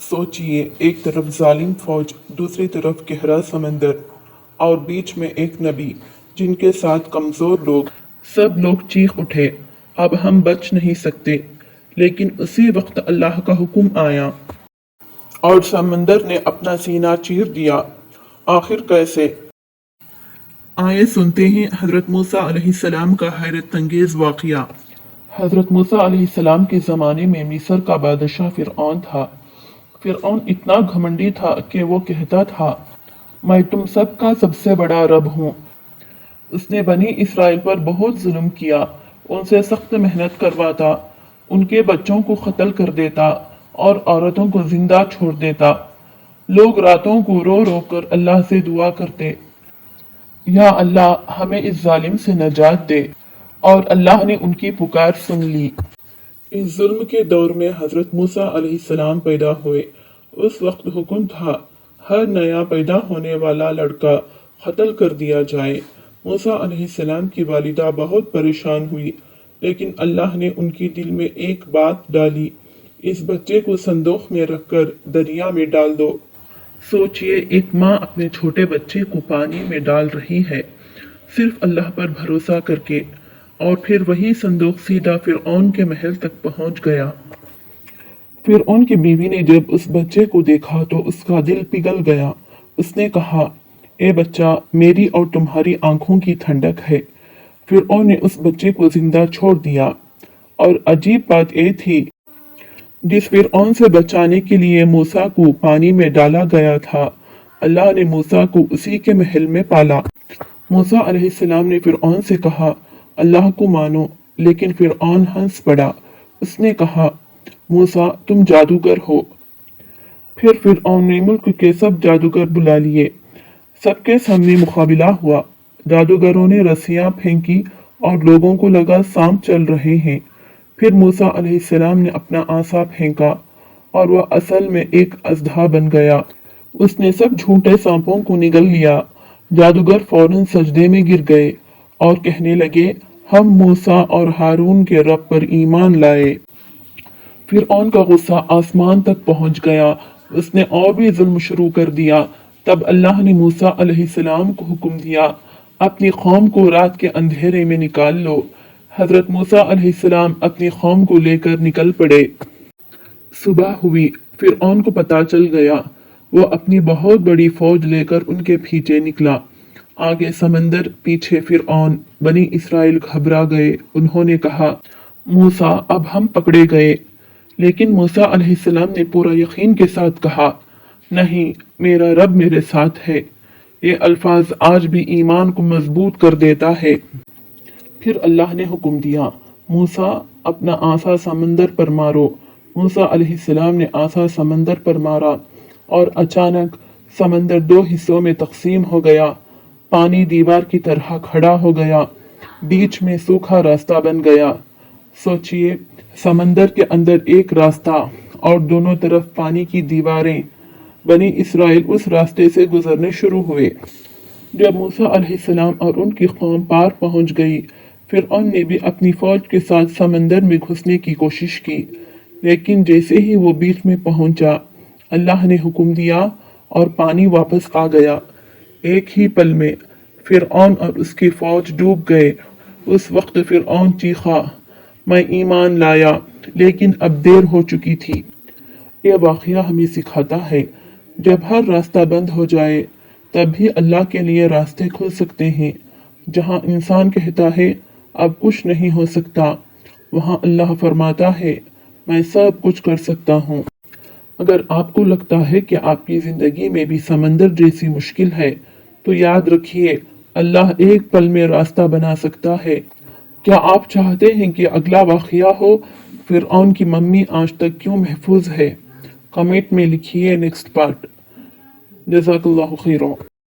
سوچئے، ایک طرف ظالم فوج، دوسری طرف گہرا سمندر، اور بیچ میں ایک نبی جن کے ساتھ کمزور لوگ۔ سب لوگ چیخ اٹھے، اب ہم بچ نہیں سکتے۔ لیکن اسی وقت اللہ کا حکم آیا اور سمندر نے اپنا سینہ چیر دیا۔ آخر کیسے؟ آئے سنتے ہیں حضرت موسیٰ علیہ السلام کا حیرت انگیز واقعہ۔ حضرت موسیٰ علیہ السلام کے زمانے میں مصر کا بادشاہ فرعون تھا۔ فرعون اتنا گھمنڈی تھا کہ وہ کہتا تھا، میں تم سب کا سب سے بڑا رب ہوں۔ اس نے بنی اسرائیل پر بہت ظلم کیا، ان سے سخت محنت کرواتا، ان کے بچوں کو قتل کر دیتا اور عورتوں کو زندہ چھوڑ دیتا۔ لوگ راتوں کو رو رو کر اللہ سے دعا کرتے، یا اللہ ہمیں اس ظالم سے نجات دے، اور اللہ نے ان کی پکار سن لی۔ اس ظلم کے دور میں حضرت موسیٰ علیہ السلام پیدا ہوئے۔ اس وقت حکم تھا ہر نیا پیدا ہونے والا لڑکا قتل کر دیا جائے۔ موسیٰ علیہ السلام کی والدہ بہت پریشان ہوئی، لیکن اللہ نے ان کی دل میں ایک بات ڈالی، اس بچے کو صندوق میں رکھ کر دریا میں ڈال دو۔ سوچئے، ایک ماں اپنے چھوٹے بچے کو پانی میں ڈال رہی ہے، صرف اللہ پر بھروسہ کر کے، اور پھر وہی صندوق سیدھا فرعون کے محل تک پہنچ گیا۔ فرعون کی بیوی نے جب اس بچے کو دیکھا تو اس کا دل پگھل گیا۔ اس نے کہا، اے بچہ، میری اور تمہاری آنکھوں کی ٹھنڈک ہے۔ فرعون نے اس بچے کو زندہ چھوڑ دیا، اور عجیب بات یہ تھی، جس فرعون سے بچانے کے لیے موسیٰ کو پانی میں ڈالا گیا تھا، اللہ نے موسیٰ کو اسی کے محل میں پالا۔ موسیٰ علیہ السلام نے فرعون سے کہا، اللہ کو مانو، لیکن فرعون ہنس پڑا۔ اس نے کہا، موسیٰ تم جادوگر ہو۔ پھر فرعون نے ملک کے سب جادوگر بلا لیے، سب کے سامنے مقابلہ ہوا۔ جادوگروں نے رسیاں پھینکی اور لوگوں کو لگا سانپ چل رہے ہیں۔ پھر موسیٰ علیہ السلام نے اپنا عصا پھینکا اور وہ اصل میں ایک اژدہا بن گیا۔ اس نے سب جھوٹے سانپوں کو نگل لیا۔ جادوگر فوراً سجدے میں گر گئے اور کہنے لگے، ہم موسیٰ اور ہارون کے رب پر ایمان لائے۔ فرعون کا غصہ آسمان تک پہنچ گیا، اس نے اور بھی ظلم شروع کر دیا۔ تب اللہ نے موسیٰ علیہ السلام کو حکم دیا، اپنی قوم کو رات کے اندھیرے میں نکال لو۔ حضرت موسیٰ علیہ السلام اپنی قوم کو لے کر نکل پڑے۔ صبح ہوئی، فرعون کو پتہ چل گیا، وہ اپنی بہت بڑی فوج لے کر ان کے پیچھے نکلا۔ آگے سمندر، پیچھے فرعون۔ بنی اسرائیل گھبرا گئے، انہوں نے کہا، موسیٰ اب ہم پکڑے گئے۔ لیکن موسیٰ علیہ السلام نے پورا یقین کے ساتھ کہا، نہیں، میرا رب میرے ساتھ ہے۔ یہ الفاظ آج بھی ایمان کو مضبوط کر دیتا ہے۔ پھر اللہ نے حکم دیا، موسیٰ اپنا عصا سمندر پر مارو۔ موسیٰ علیہ السلام نے عصا سمندر پر مارا، اور اچانک سمندر دو حصوں میں تقسیم ہو گیا۔ پانی دیوار کی طرح کھڑا ہو گیا، بیچ میں سوکھا راستہ بن گیا۔ سوچئے، سمندر کے اندر ایک راستہ اور دونوں طرف پانی کی دیواریں۔ بنی اسرائیل اس راستے سے گزرنے شروع ہوئے۔ جب موسیٰ علیہ السلام اور ان کی قوم پار پہنچ گئی، فرعون نے بھی اپنی فوج کے ساتھ سمندر میں گھسنے کی کوشش کی، لیکن جیسے ہی وہ بیچ میں پہنچا، اللہ نے حکم دیا اور پانی واپس آ گیا۔ ایک ہی پل میں فرعون اور اس کی فوج ڈوب گئے۔ اس وقت فرعون چیخا، میں ایمان لایا، لیکن اب دیر ہو چکی تھی۔ یہ واقعہ ہمیں سکھاتا ہے، جب ہر راستہ بند ہو جائے، تب بھی اللہ کے لیے راستے کھل سکتے ہیں۔ جہاں انسان کہتا ہے اب کچھ نہیں ہو سکتا، وہاں اللہ فرماتا ہے، میں سب کچھ کر سکتا ہوں۔ اگر آپ کو لگتا ہے کہ آپ کی زندگی میں بھی سمندر جیسی مشکل ہے، تو یاد رکھیے، اللہ ایک پل میں راستہ بنا سکتا ہے۔ کیا آپ چاہتے ہیں کہ اگلا واقعہ ہو، فرعون کی ممی آج تک کیوں محفوظ ہے؟ کمنٹ میں لکھیے نیکسٹ پارٹ۔ جزاک اللہ خیرہ۔